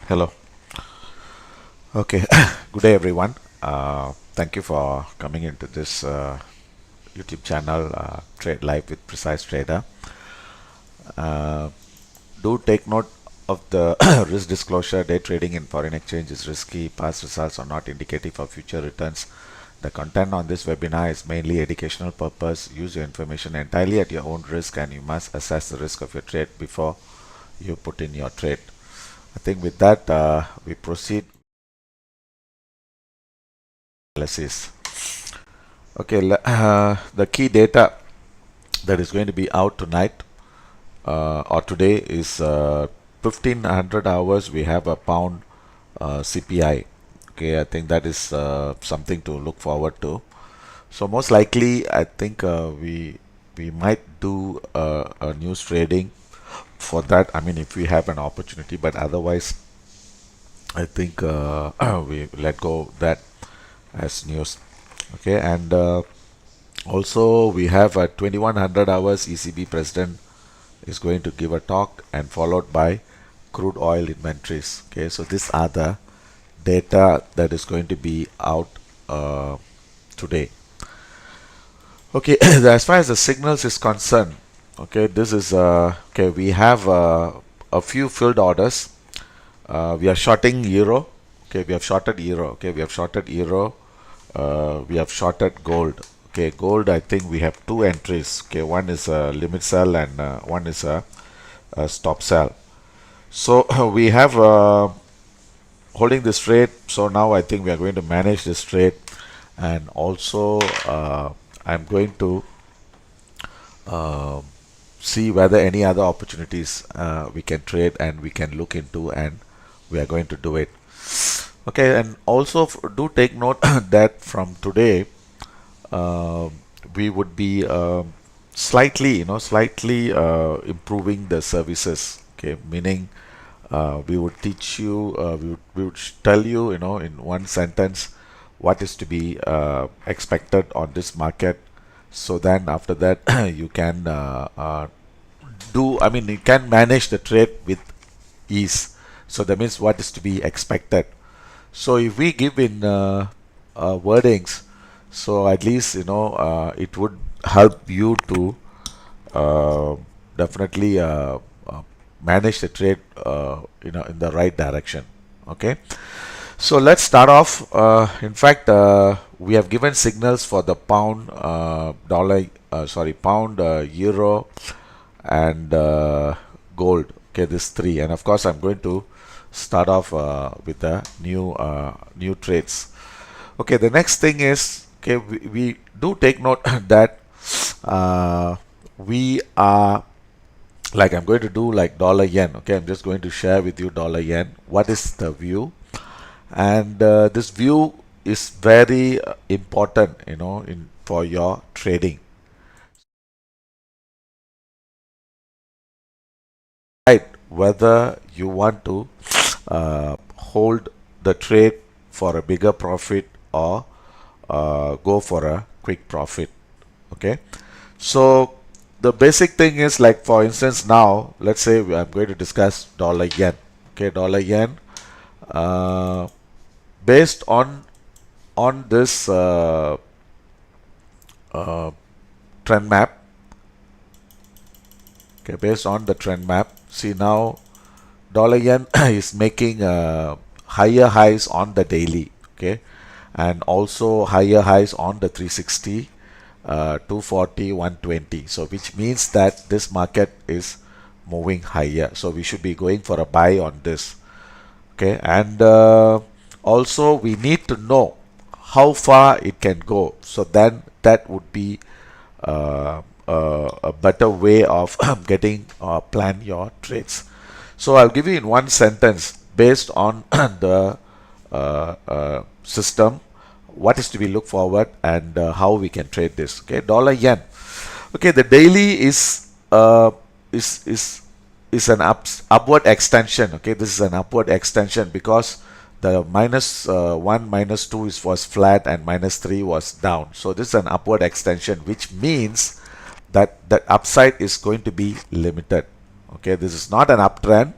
Hello. Okay. Good day, everyone. Thank you for coming into this YouTube channel, Trade Live with Precise Trader. Uh, do take note of the risk disclosure. Day trading in foreign exchange is risky. Past results are not indicative of future returns. The content on this webinar is mainly educational purpose. Use your information entirely at your own risk, and you must assess the risk of your trade before you put in your trade. I think with that, we proceed analysis. Okay, the key data that is going to be out tonight or today is 1500 hours. We have a pound CPI. Okay, I think that is something to look forward to. So most likely, I think we might do a news trading for that. I mean, if we have an opportunity, but otherwise, I think we let go that as news. Okay, and also we have a 2100 hours ECB president is going to give a talk, and followed by crude oil inventories. Okay, so these are the data that is going to be out today. Okay, as far as the signals is concerned, okay, this is okay. We have a few filled orders. We are shorting euro. Okay, we have shorted euro. Okay, we have shorted euro. We have shorted gold. Okay, gold, I think we have two entries. Okay, one is a limit sell, and one is a stop sell. So we have holding this trade. So now I think we are going to manage this trade, and also I'm going to uh, see whether any other opportunities we can trade and we can look into, and we are going to do it. Okay, and also do take note that from today uh, we would be slightly improving the services. Okay, meaning we would teach you, we would tell you, in one sentence what is to be expected on this market. So then after that, you can I mean, you can manage the trade with ease. So that means what is to be expected. So if we give in wordings, so at least it would help you to uh, definitely manage the trade in the right direction. Okay, so let's start off. In fact, we have given signals for the pound, pound, euro, and gold. Okay, this three, and of course, I'm going to start off with the new trades. Okay, the next thing is, okay, we do take note that uh, we are, like, I'm going to do like dollar yen. Okay, I'm just going to share with you dollar yen. What is the view? And this view is very important, in for your trading. Right, whether you want to hold the trade for a bigger profit, or go for a quick profit. Okay, so the basic thing is, like, for instance, now let's say I'm going to discuss dollar yen. Okay, dollar yen, uh, based on this uh, trend map. Okay, based on the trend map, see now dollar yen is making higher highs on the daily. Okay, and also higher highs on the 360, 240, 120. So which means that this market is moving higher, so we should be going for a buy on this. Okay, and also we need to know how far it can go, so then that would be a better way of getting plan your trades. So I'll give you in one sentence, based on the system, what is to be looked forward, and how we can trade this. Okay, dollar yen. Okay, the daily is is an upward extension. Okay, this is an upward extension because the -1, -2 was flat, and -3 was down. So this is an upward extension, which means that the upside is going to be limited. Okay, this is not an uptrend.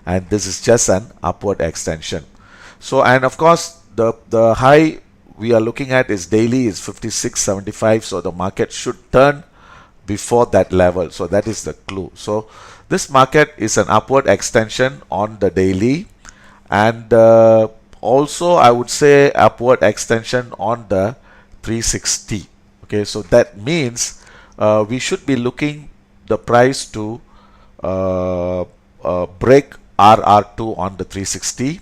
and this is just an upward extension. So, and of course the high we are looking at is daily is 56.75, so the market should turn before that level. So that is the clue. So this market is an upward extension on the daily, and also I would say upward extension on the 360. Okay, so that means we should be looking the price to break RR2 on the 360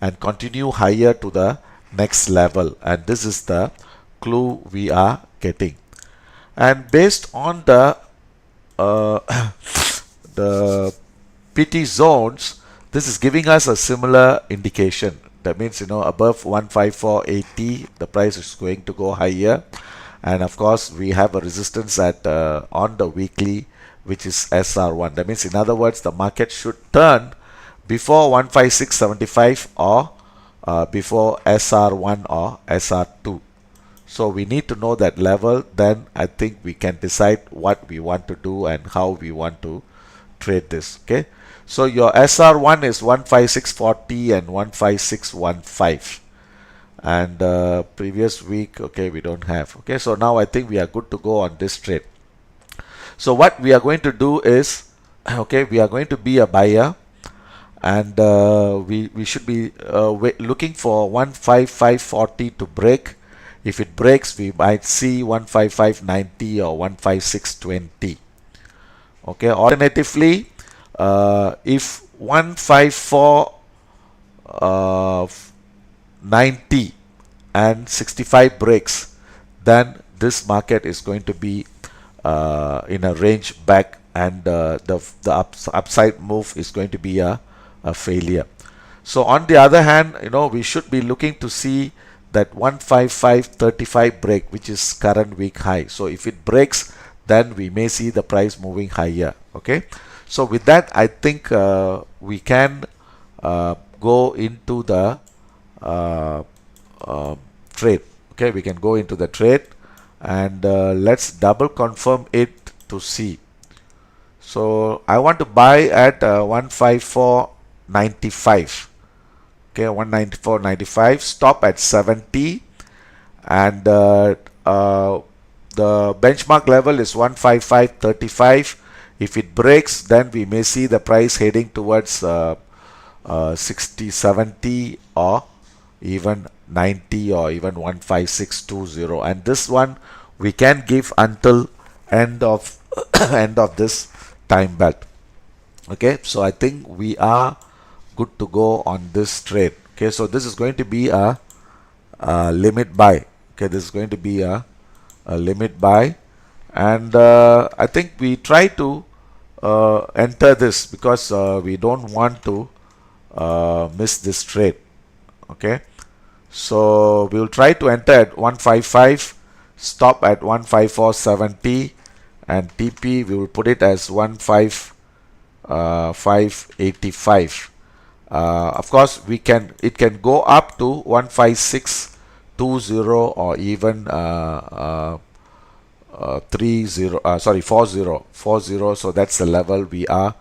and continue higher to the next level, and this is the clue we are getting. And based on the the PT zones, this is giving us a similar indication. That means, above 154.80, the price is going to go higher. And of course, we have a resistance at on the weekly, which is SR1. That means, in other words, the market should turn before 156.75 or before SR1 or SR2. So we need to know that level, then I think we can decide what we want to do and how we want to trade this. Okay, so your SR1 is 156.40 and 156.15, and previous week, okay, we don't have. Okay, so now I think we are good to go on this trade. So what we are going to do is, okay, we are going to be a buyer, and we should be looking for 155.40 to break. If it breaks, we might see 155.90 or 156.20. Okay, alternatively, if 154.90 and 65 breaks, then this market is going to be in a range back, and the upside move is going to be a failure. So on the other hand, we should be looking to see that 155.35 break, which is current week high. So if it breaks, then we may see the price moving higher. Okay, so with that, I think we can go into the trade. Okay, we can go into the trade, and let's double confirm it to see. So I want to buy at 154.95. Okay, 194.95, stop at 70, and the benchmark level is 155.35. If it breaks, then we may see the price heading towards 60, 70, or even 90, or even 156.20. And this one we can give until end of end of this time belt. Okay, so I think we are good to go on this trade. Okay, so this is going to be a limit buy. Okay, this is going to be a limit buy, and I think we try to enter this because we don't want to miss this trade. Okay, so we will try to enter at 155, stop at 154.70, and TP we will put it as 155.85. Of course, it can go up to 156.20 or even 40. So that's the level we are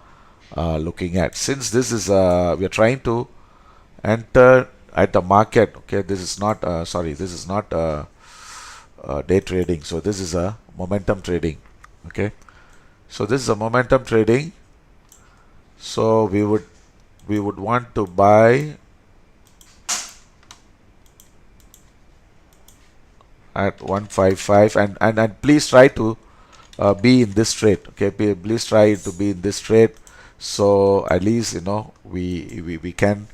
looking at. Since this is we are trying to enter at the market. Okay, this is not this is not day trading. So this is a momentum trading. Okay, so this is a momentum trading. So we would want to buy at 155, and please try to be in this trade. Okay, please try to be in this trade, so at least we can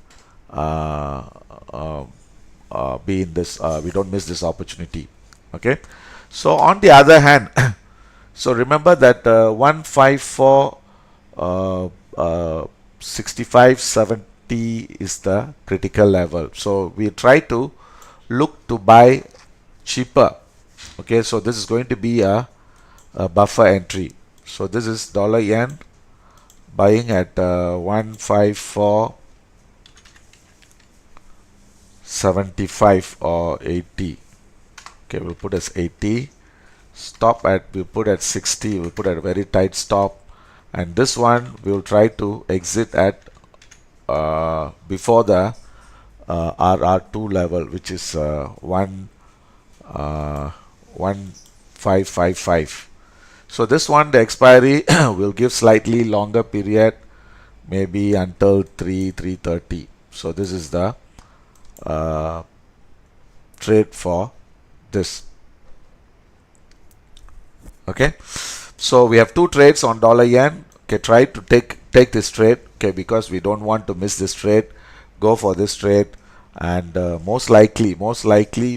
be in this, we don't miss this opportunity. Okay, so on the other hand, so remember that 154 65.70 is the critical level. So we try to look to buy cheaper. Okay, so this is going to be a buffer entry. So this is dollar yen buying at 154.75 or 80. Okay, we'll put as 80. Stop at, we'll put at 60. We'll put at a very tight stop. And this one we will try to exit at before the RR2 level, which is 1555. So this one, the expiry will give slightly longer period, maybe until 3:30. So this is the trade for this. Okay, so we have two trades on dollar yen. Okay, try to take this trade. Okay, because we don't want to miss this trade. Go for this trade, and most likely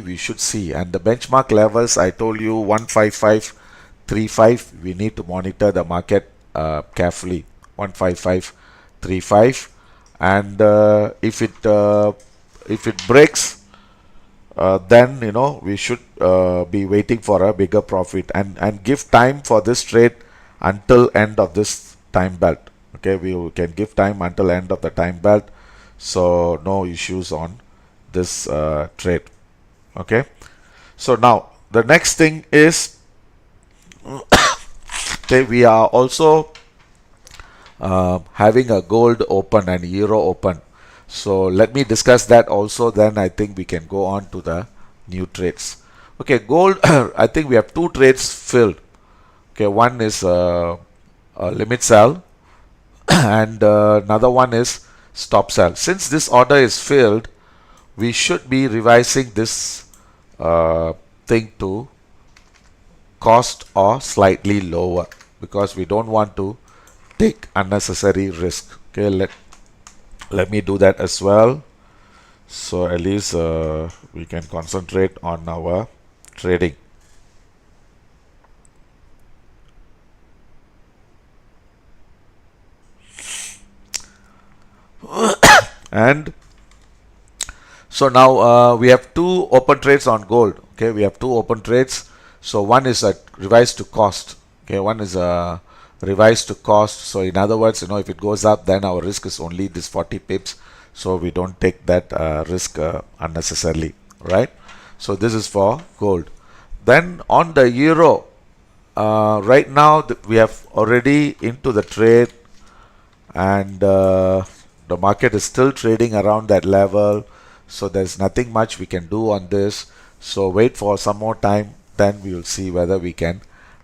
we should see. And the benchmark levels, I told you, 15535. We need to monitor the market carefully. 15535, and if it breaks, then we should be waiting for a bigger profit, and give time for this trade until end of this time belt. Okay, we can give time until end of the time belt, so no issues on this trade. Okay, so now the next thing is okay, we are also having a gold open and euro open. So let me discuss that also, then I think we can go on to the new trades. Okay, gold, I think we have two trades filled. Okay, one is a limit sell and another one is stop sell. Since this order is filled, we should be revising this thing to cost or slightly lower, because we don't want to take unnecessary risk. Okay, let me do that as well, so at least we can concentrate on our trading. And so now we have two open trades on gold. Okay, we have two open trades. So one is a revised to cost. Okay, one is a revised to cost. So in other words, if it goes up, then our risk is only this 40 pips. So we don't take that risk unnecessarily, right? So this is for gold. Then on the euro, right now we have already into the trade, and the market is still trading around that level. So there's nothing much we can do on this. So wait for some more time, then we will see whether we can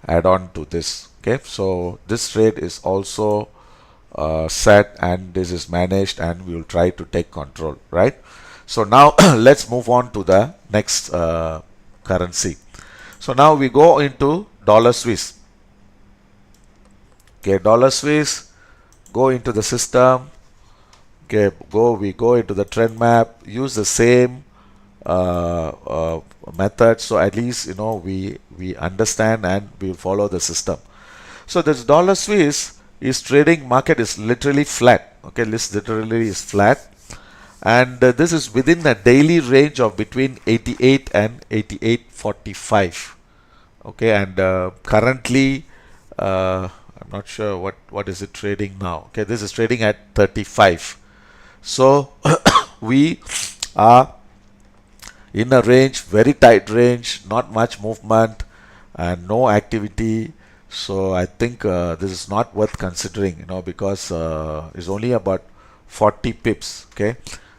add on to this. Okay, so this trade is also set, and this is managed, and we will try to take control, right? So now let's move on to the next currency. So now we go into dollar Swiss. Okay, dollar Swiss, go into the system. Okay, we go into the trend map, use the same method, so at least we understand and we follow the system. So this dollar Swiss is trading, market is literally flat. Okay, this literally is flat, and this is within a daily range of between 88 and 88.45. Okay, and currently I'm not sure what is it trading now. Okay, this is trading at 35. So we are in a range, very tight range, not much movement and no activity. So I think this is not worth considering, because it's only about 40 pips. Okay,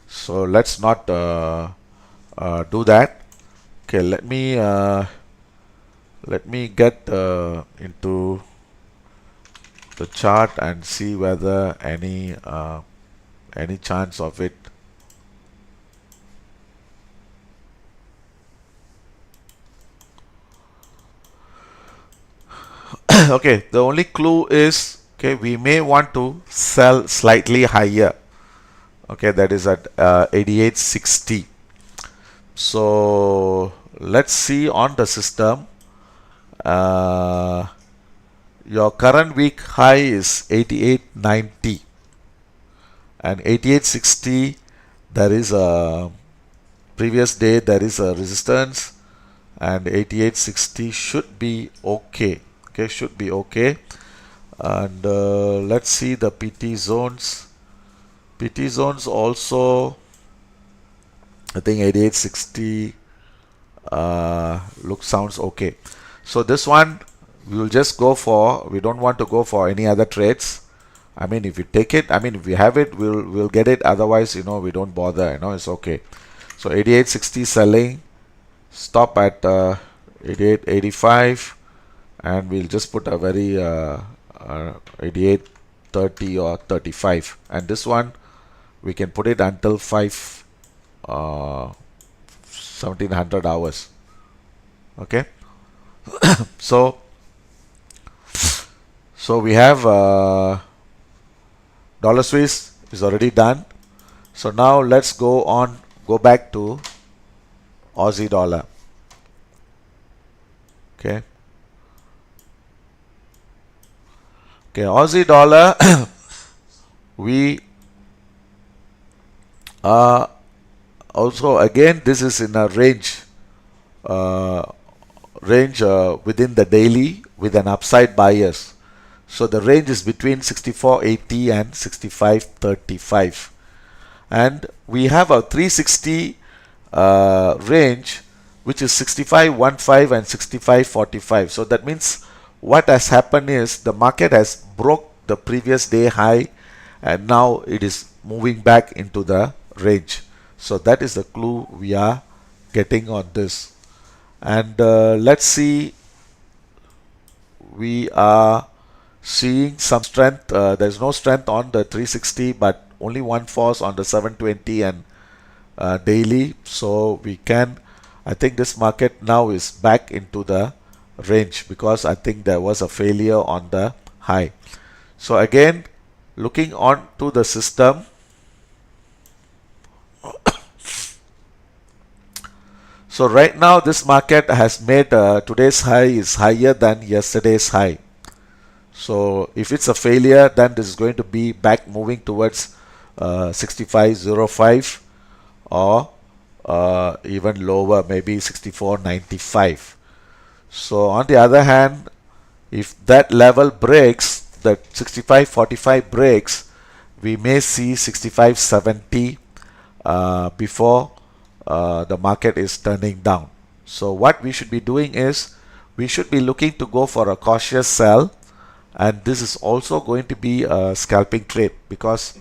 so let's not do that. Okay, let me get into the chart and see whether any chance of it. Okay, the only clue is, okay, we may want to sell slightly higher. Okay, that is at 88.60. So let's see on the system. Your current week high is 88.90, and 88.60, there is a previous day, there is a resistance, and 88.60 should be okay. Okay, should be okay. And let's see the PT zones. PT zones also, I think 88.60 sounds okay. So this one we will just go for, we don't want to go for any other trades, I mean, if we take it, I mean, if we have it, we'll get it. Otherwise, we don't bother. It's okay. So 88.60 selling, stop at 88.85, and we'll just put a very 88.30 or 35. And this one, we can put it until 1700 hours. Okay. So we have dollar Swiss is already done. So now let's go back to Aussie dollar. Okay. Okay, Aussie dollar, we also, again, this is in a range within the daily with an upside bias. So the range is between 64.80 and 65.35, and we have a 360 range which is 65.15 and 65.45. So that means what has happened is the market has broke the previous day high, and now it is moving back into the range. So that is the clue we are getting on this. And let's see, we are seeing some strength. There's no strength on the 360, but only one force on the 720 and daily. So we can, I think this market now is back into the range because I think there was a failure on the high. So again, looking on to the system, so right now this market has made today's high is higher than yesterday's high. So if it's a failure, then this is going to be back moving towards 65.05 or even lower, maybe 64.95. So on the other hand, if that level breaks, the 65.45 breaks, we may see 65.70 before the market is turning down. So what we should be doing is we should be looking to go for a cautious sell, and this is also going to be a scalping trade because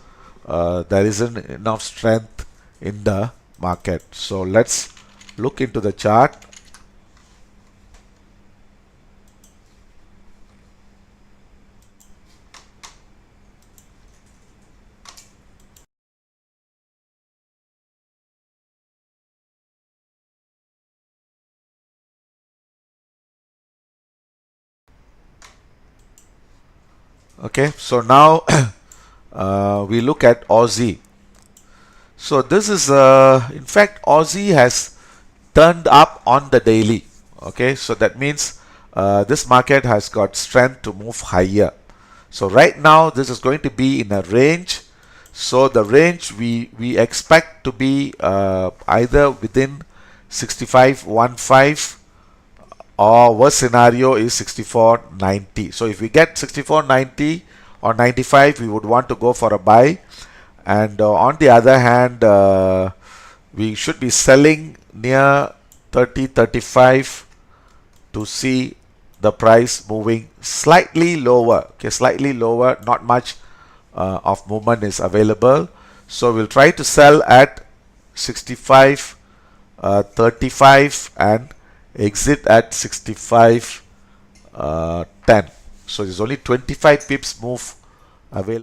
there isn't enough strength in the market. So let's look into the chart. Okay, so now we look at Aussie. So this is, in fact, Aussie has turned up on the daily. Okay, so that means this market has got strength to move higher. So right now this is going to be in a range. So the range we expect to be either within 65.15 or worst scenario is 64.90. So if we get 64.90 or 95, we would want to go for a buy. And on the other hand, we should be selling near 30.35 to see the price moving slightly lower. Okay, slightly lower, not much of movement is available. So we'll try to sell at 65.35 and exit at 65.10. So there's only 25 pips move available.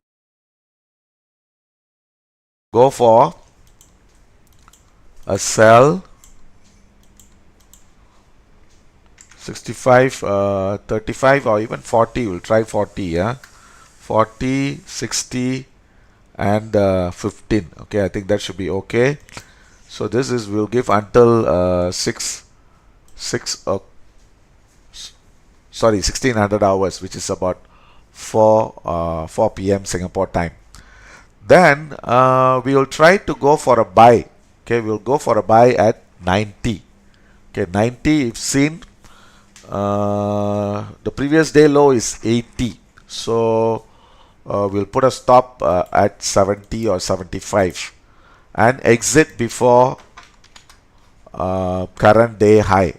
Go for a sell 65.35 or even 40. We'll try 40. Yeah, 40, 60 and 15. Okay, I think that should be okay. So this is, we'll give until 1600 hours, which is about 4 p.m. Singapore time. Then we will try to go for a buy. Okay, we'll go for a buy at 90. Okay, 90 if seen. The previous day low is 80. So we'll put a stop at 70 or 75 and exit before current day high.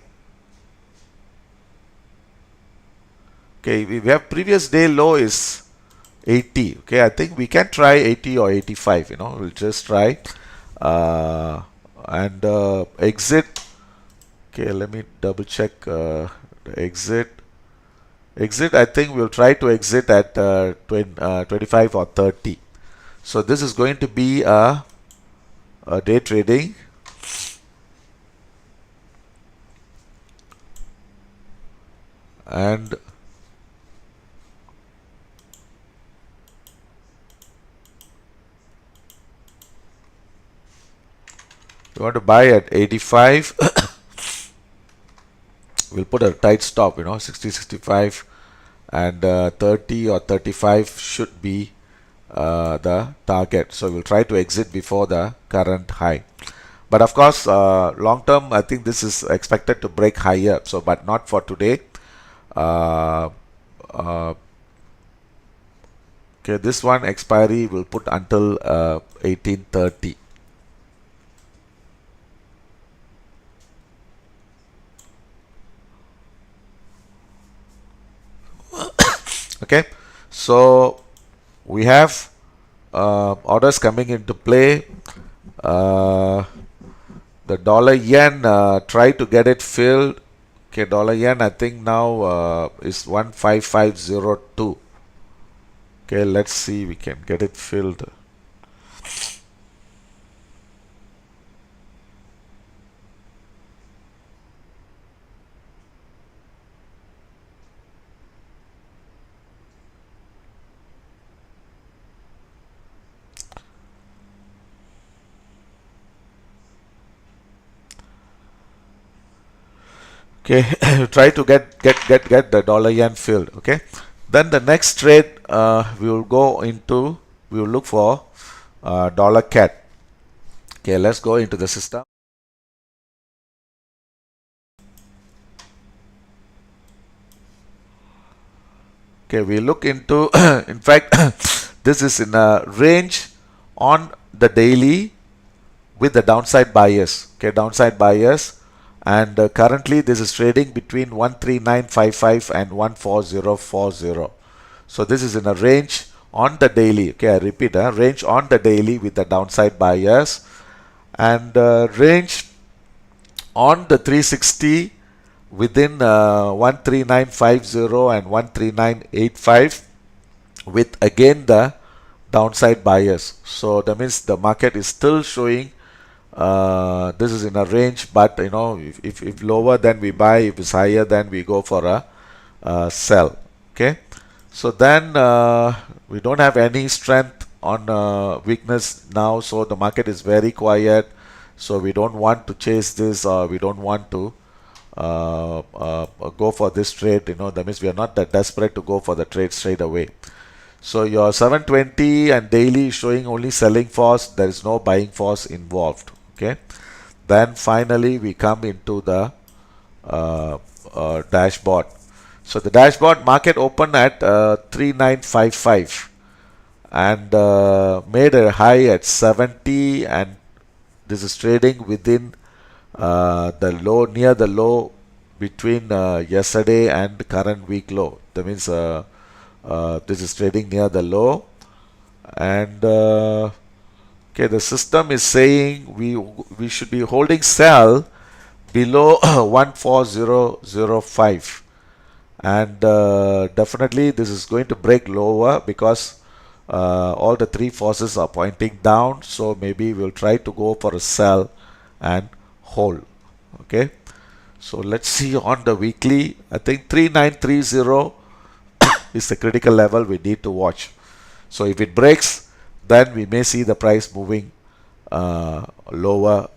Okay, we have previous day low is 80. Okay, I think we can try 80 or 85. We'll just try and exit. Okay, let me double check exit. Exit, I think we'll try to exit at 25 or 30. So this is going to be a day trading. And we want to buy at 85. We'll put a tight stop, 60, 65, and 30 or 35 should be the target. So we'll try to exit before the current high. But of course, long term, I think this is expected to break higher. So, but not for today. Okay, this one expiry will put until 1830. Okay, so we have orders coming into play. The dollar yen, try to get it filled. Okay, dollar yen, I think now is 15502. Okay, let's see, we can get it filled. Okay, try to get the dollar yen filled. Okay, then the next trade we will look for dollar cat. Okay, let's go into the system. Okay, we look into in fact this is in a range on the daily with the downside bias. Okay, downside bias. And currently this is trading between 13955 and 14040. So this is in a range on the daily. Okay, I repeat, range on the daily with the downside bias, and range on the 360 within 13950 and 13985 with again the downside bias. So that means the market is still showing this is in a range, but if lower then we buy, if it's higher then we go for a sell. Okay, so then we don't have any strength on weakness now, so the market is very quiet, so we don't want to chase this, or we don't want to go for this trade. That means we are not that desperate to go for the trade straight away. So your 720 and daily showing only selling force, there is no buying force involved. Okay, then finally we come into the dashboard. So the dashboard market opened at 3955 and made a high at 70, and this is trading within the low, near the low between yesterday and current week low. That means this is trading near the low, and okay, the system is saying we should be holding sell below 14005, and definitely this is going to break lower because all the three forces are pointing down. So maybe we'll try to go for a sell and hold. Okay, so let's see on the weekly. I think 3930 is the critical level we need to watch. So if it breaks, then we may see the price moving lower.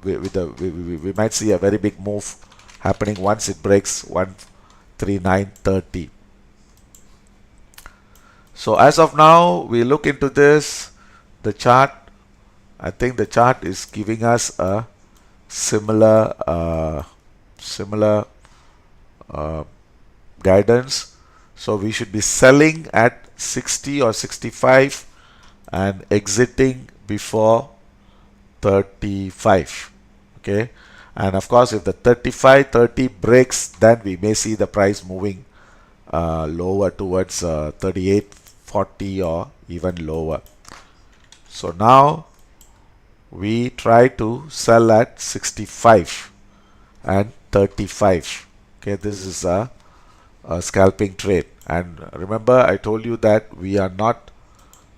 We might see a very big move happening once it breaks 13930. So as of now, we look into this, the chart. I think the chart is giving us a similar guidance. So we should be selling at 60 or 65 and exiting before 35. Okay, and of course if the 35-30 breaks, then we may see the price moving lower towards 38.40 or even lower. So now we try to sell at 65 and 35. Okay, this is a scalping trade. And remember, I told you that we are not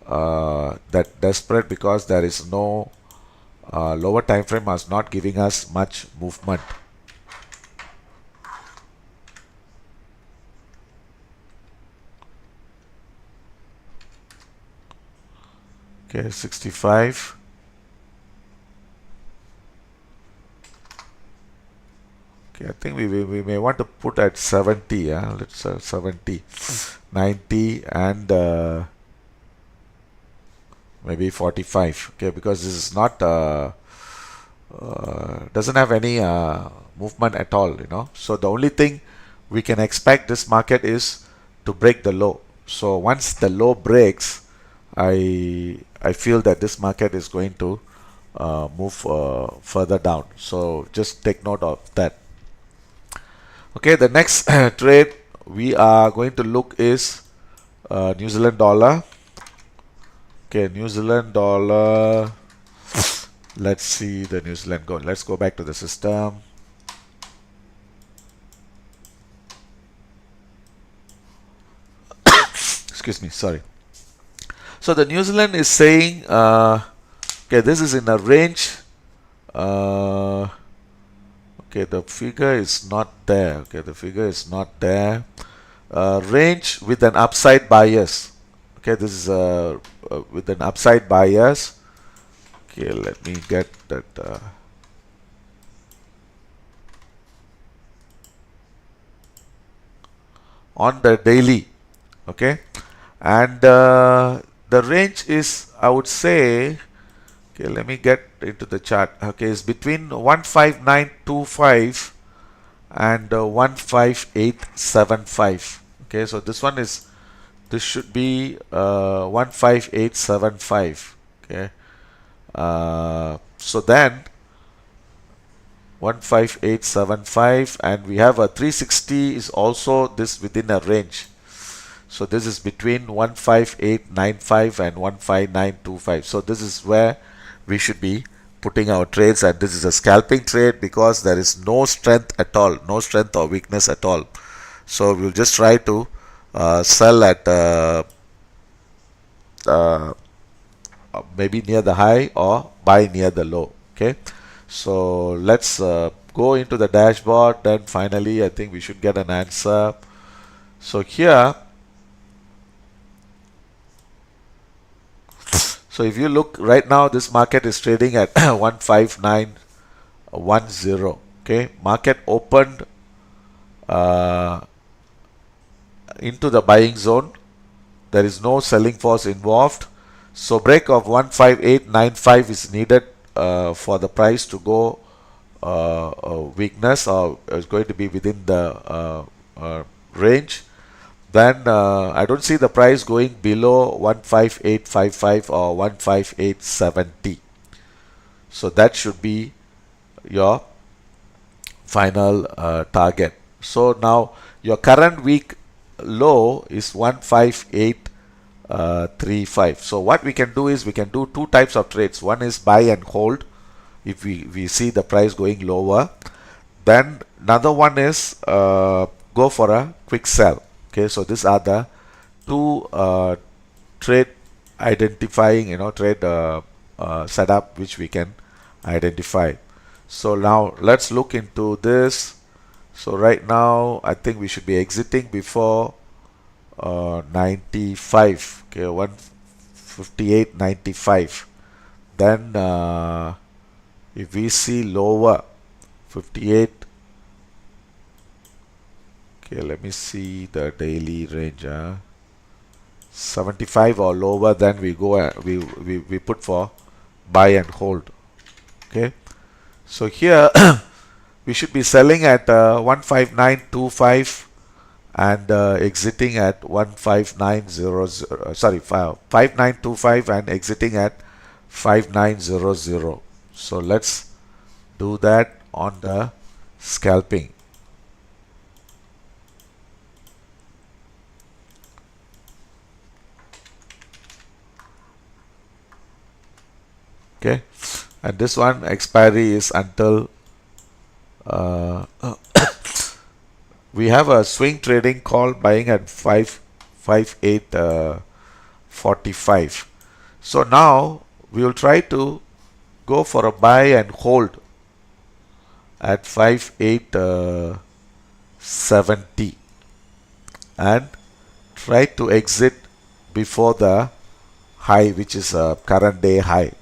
that desperate because there is no lower time frame was not giving us much movement. Okay, 65. Okay, I think we may want to put at 70. Yeah, let's 70, 90, and maybe 45. Okay, because this is not doesn't have any movement at all, you know. So the only thing we can expect this market is to break the low. So once the low breaks, I feel that this market is going to move further down. So just take note of that. Okay, the next trade we are going to look is New Zealand dollar. Okay, New Zealand dollar. Let's see the New Zealand go. Let's go back to the system. Excuse me, sorry. So the New Zealand is saying, okay, this is in a range. Okay, the figure is not there. Okay, the figure is not there. Range with an upside bias. Okay, this is with an upside bias. Okay, let me get that. On the daily, okay, and the range is, I would say, okay, let me get into the chart. Okay, it's between 15925 and 15875. Okay, so this should be 15875. Okay, so then 15875, and we have a 360 is also this within a range. So this is between 15895 and 15925. So this is where we should be putting our trades, and this is a scalping trade because there is no strength at all, no strength or weakness at all. So we'll just try to sell at maybe near the high or buy near the low. Okay, so let's go into the dashboard. Then finally I think we should get an answer. So here, so if you look right now, this market is trading at 15910. Okay, market opened into the buying zone. There is no selling force involved. So break of 15895 is needed for the price to go weakness, or is going to be within the range. Then I don't see the price going below 15855 or 15870. So that should be your final target. So now your current week low is 15835. So what we can do is we can do two types of trades. One is buy and hold if we see the price going lower. Then another one is go for a quick sell. Okay, so these are the two trade identifying, trade setup which we can identify. So now let's look into this. So right now I think we should be exiting before 95. Okay, 158.95. Then if we see lower 58. Okay, let me see the daily range. 75 or lower, then we go we put for buy and hold. Okay, so here we should be selling at 15925 and exiting at 15900. Sorry, 5925 and exiting at 5900. So let's do that on the scalping. Okay, and this one expiry is until uh, we have a swing trading call buying at 558.45. So now we will try to go for a buy and hold at 5870 and try to exit before the high, which is a current day high.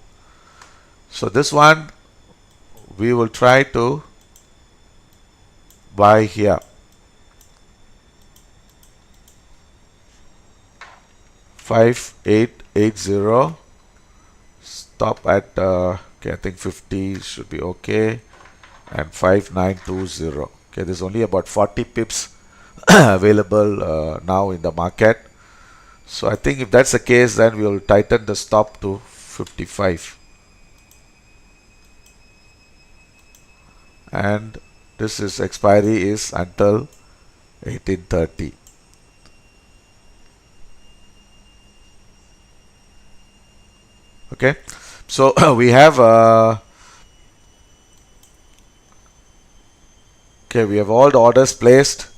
So this one we will try to buy here. 5880, stop at okay, I think 50 should be okay, and 5920. Okay, there's only about 40 pips available now in the market. So I think if that's the case, then we'll tighten the stop to 55. And this is expiry is until 1830. Okay, so we have we have all the orders placed,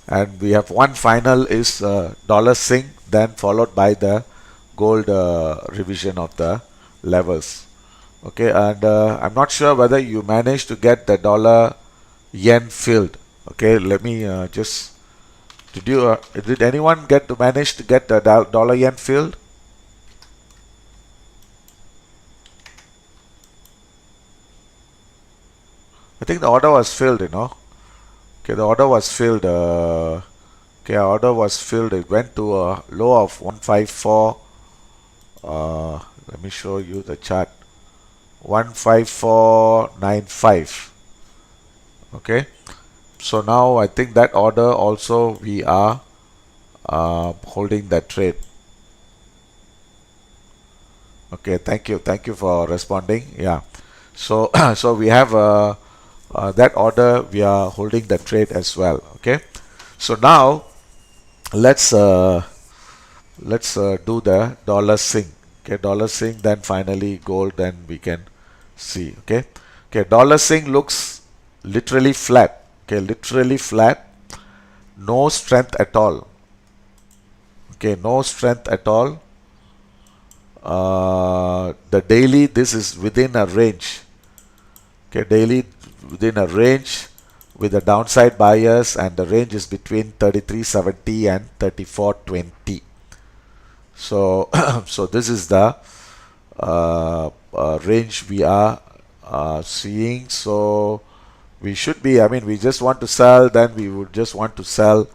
and we have one final is dollar sing, then followed by the gold revision of the levels. Okay, and I'm not sure whether you managed to get the dollar yen filled. Okay, let me just did anyone manage to get the dollar yen filled? I think the order was filled, Okay, the order was filled. Okay, order was filled. It went to a low of 154. Let me show you the chart. 15495. Okay, so now I think that order also we are holding that trade. Okay, thank you for responding. Yeah, so so we have that order, we are holding the trade as well. Okay, so now let's do the dollar sing. Okay, dollar sing, then finally gold, then we can see. Okay, dollar sing looks literally flat. Okay, literally flat, no strength at all. Okay, no strength at all. The daily, this is within a range. Okay, daily within a range with the downside bias, and the range is between 3370 and 3420. So so this is the range we are seeing. So we should be, I mean, we just want to sell, then we would just want to sell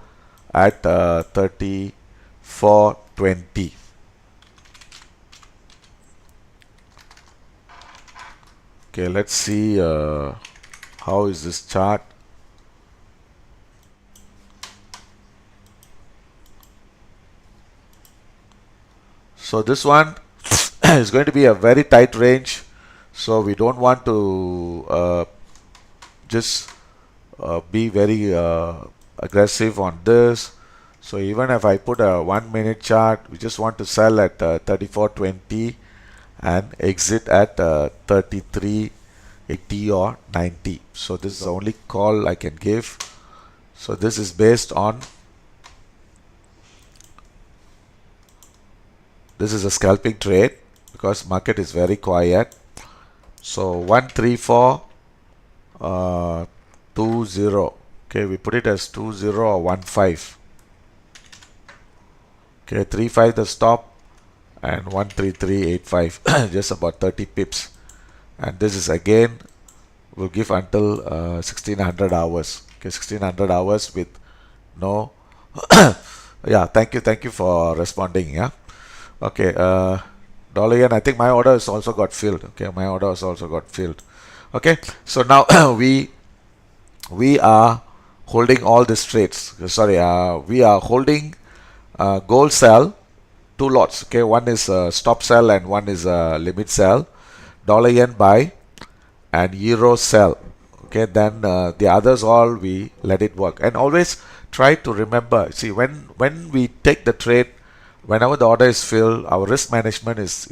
at 3420. Okay, let's see how is this chart. So this one is going to be a very tight range, so we don't want to just be very aggressive on this. So even if I put a 1 minute chart, we just want to sell at 3420 and exit at 3380 or 90. So this is the only call I can give. So this is based on, this is a scalping trade because market is very quiet. So 13420. Okay, we put it as 20 or 15. Okay, 35 the stop, and 13385, just about 30 pips. And this is again will give until 1600 hours. Okay, 1600 hours with no yeah, thank you for responding. Yeah, okay, dollar yen, I think my order has also got filled. Okay, my order has also got filled. Okay, so now we are holding all these trades. Sorry, we are holding gold sell, two lots. Okay, one is a stop sell and one is a limit sell. Dollar yen buy and euro sell. Okay, then the others all we let it work. And always try to remember, see, when we take the trade, whenever the order is filled, our risk management is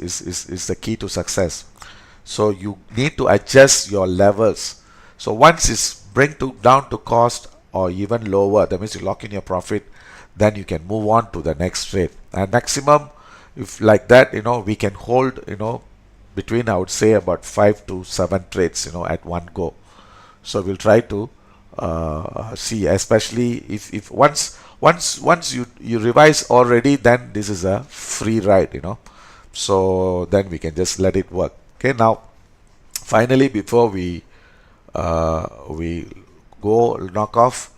the key to success. So you need to adjust your levels. So once it's bring to down to cost or even lower, that means you lock in your profit, then you can move on to the next trade. And maximum, if like that, we can hold, between, I would say, about 5 to 7 trades, at one go. So we'll try to see, especially if once you revise already, then this is a free ride. So then we can just let it work. Okay, now finally, before we go knock off,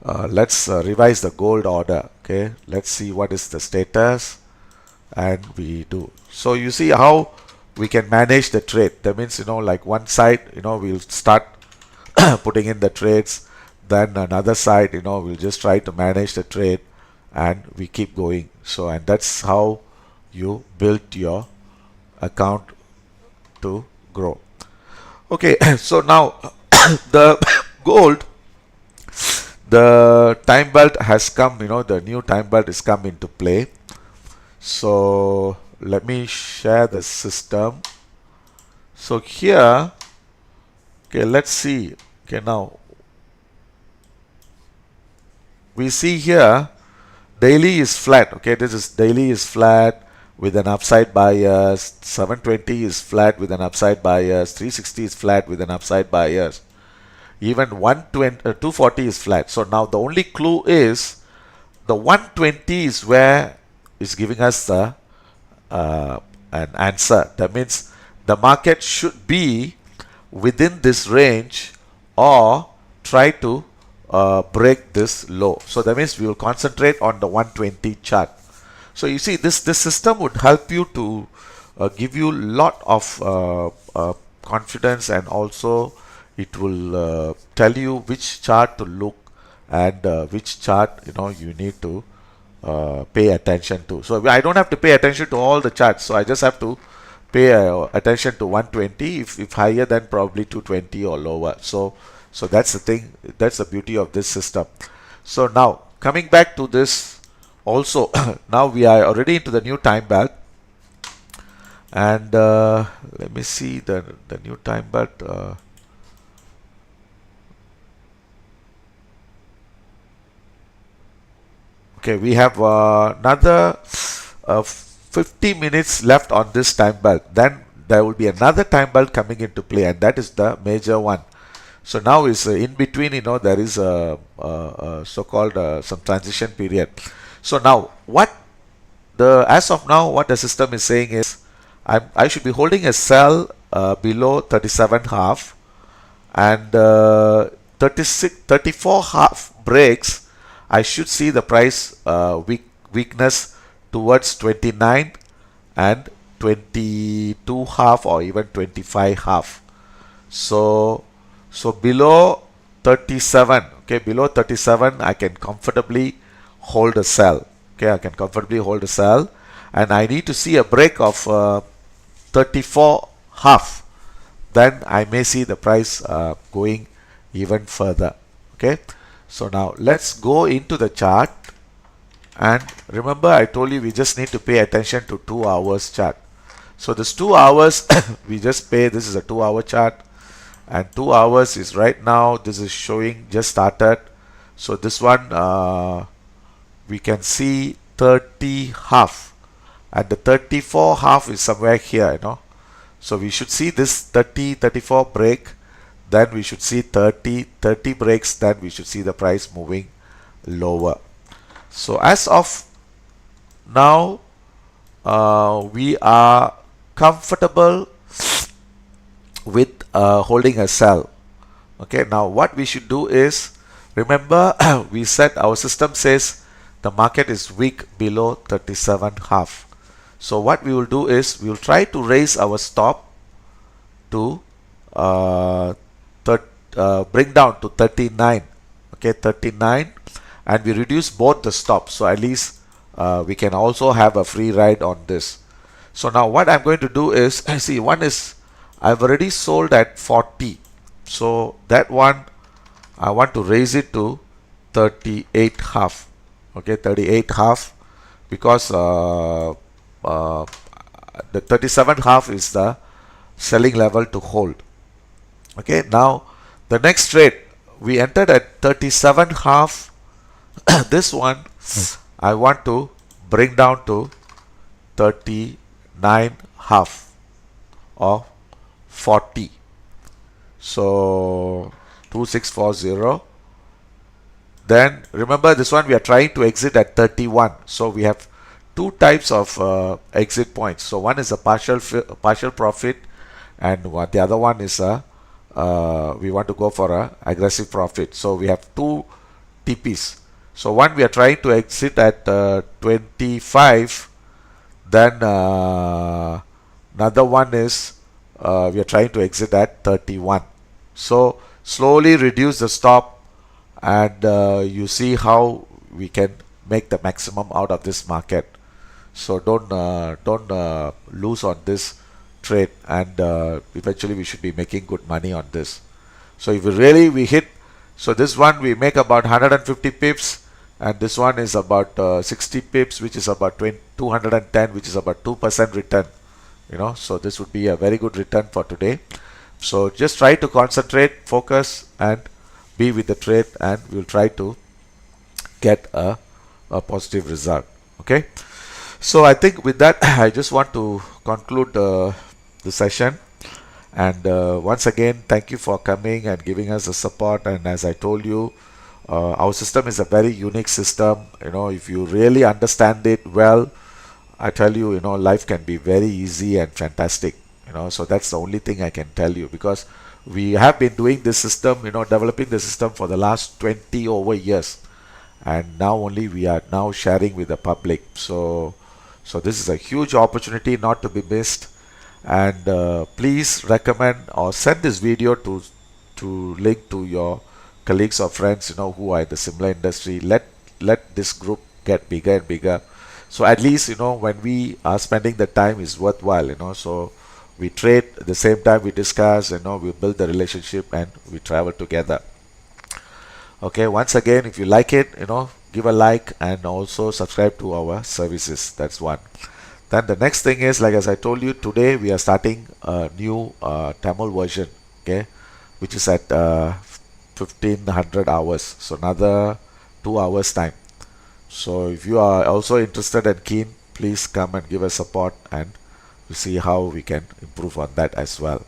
let's revise the gold order. Okay, let's see what is the status, and we do. So you see how we can manage the trade. That means, like one side, we'll start putting in the trades, then another side, we'll just try to manage the trade, and we keep going. So, and that's how you build your account to grow. Okay, so now the gold, the time belt has come, the new time belt is come into play. So let me share the system. So here, okay, let's see. Okay, now we see here daily is flat. Okay, this is daily is flat with an upside bias. 720 is flat with an upside bias. 360 is flat with an upside bias. Even 240 is flat. So now the only clue is the 120 is where is giving us the an answer. That means the market should be within this range or try to break this low. So that means we will concentrate on the 120 chart. So you see, this system would help you to give you a lot of confidence, and also it will tell you which chart to look and which chart you need to pay attention to. So I don't have to pay attention to all the charts. So I just have to pay attention to 120. If higher, then probably 220 or lower. So that's the thing. That's the beauty of this system. So now coming back to this, also now we are already into the new time belt, and let me see the new time belt. Okay, we have another 50 minutes left on this time belt. Then there will be another time belt coming into play, and that is the major one. So now is in between, there is a so-called some transition period. So now as of now, what the system is saying is I should be holding a sell below 37.5, and 34.5 breaks. I should see the price weakness towards 29 and 22.5 or even 25.5. So below 37, okay, below 37, I can comfortably hold a sell. Okay, I can comfortably hold a sell, and I need to see a break of 34.5. Then I may see the price going even further. Okay, so now let's go into the chart, and remember I told you we just need to pay attention to 2 hours chart. So this 2 hours we just pay. This is a 2-hour chart, and 2 hours is right now. This is showing just started. So this one we can see 30.5, and the 34.5 is somewhere here, So we should see this 34 break, then we should see 30 breaks, then we should see the price moving lower. So as of now, we are comfortable with holding a sell. Okay, now what we should do is, remember we said our system says the market is weak below 37.5. So what we will do is we will try to raise our stop to bring down to 39. Okay, 39, and we reduce both the stops, so at least we can also have a free ride on this. So now what I'm going to do is, see, one is I've already sold at 40, so that one I want to raise it to 38.5. Okay, 38.5, because the 37.5 is the selling level to hold. Okay, now the next trade we entered at 37 half. This one I want to bring down to 39 half or 40. So 2640. Then remember, this one we are trying to exit at 31. So we have two types of exit points. So one is a partial profit, and the other one is a we want to go for a aggressive profit. So we have two TPs. So one we are trying to exit at 25. Then another one is we are trying to exit at 31. So slowly reduce the stop, and you see how we can make the maximum out of this market. So don't lose on this trade, and eventually we should be making good money on this. So if we hit, so this one we make about 150 pips, and this one is about 60 pips, which is about 210, which is about 2% return. So this would be a very good return for today. So just try to concentrate, focus, and be with the trade, and we'll try to get a positive result. Okay. So I think with that, I just want to conclude the session. And once again, thank you for coming and giving us the support. And as I told you, our system is a very unique system. If you really understand it well, I tell you, life can be very easy and fantastic. So that's the only thing I can tell you, because we have been doing this system, developing the system for the last 20 over years, and now only we are now sharing with the public. So this is a huge opportunity not to be missed. And please recommend or send this video to link to your colleagues or friends who are in the similar industry. Let this group get bigger and bigger, so at least when we are spending the time is worthwhile. So we trade at the same time, we discuss, we build the relationship, and we travel together. Okay, once again, if you like it, give a like, and also subscribe to our services. That's one. Then the next thing is, like as I told you, today we are starting a new Tamil version, okay, which is at 1500 hours. So another 2 hours time. So if you are also interested and keen, please come and give us support, and we'll see how we can improve on that as well.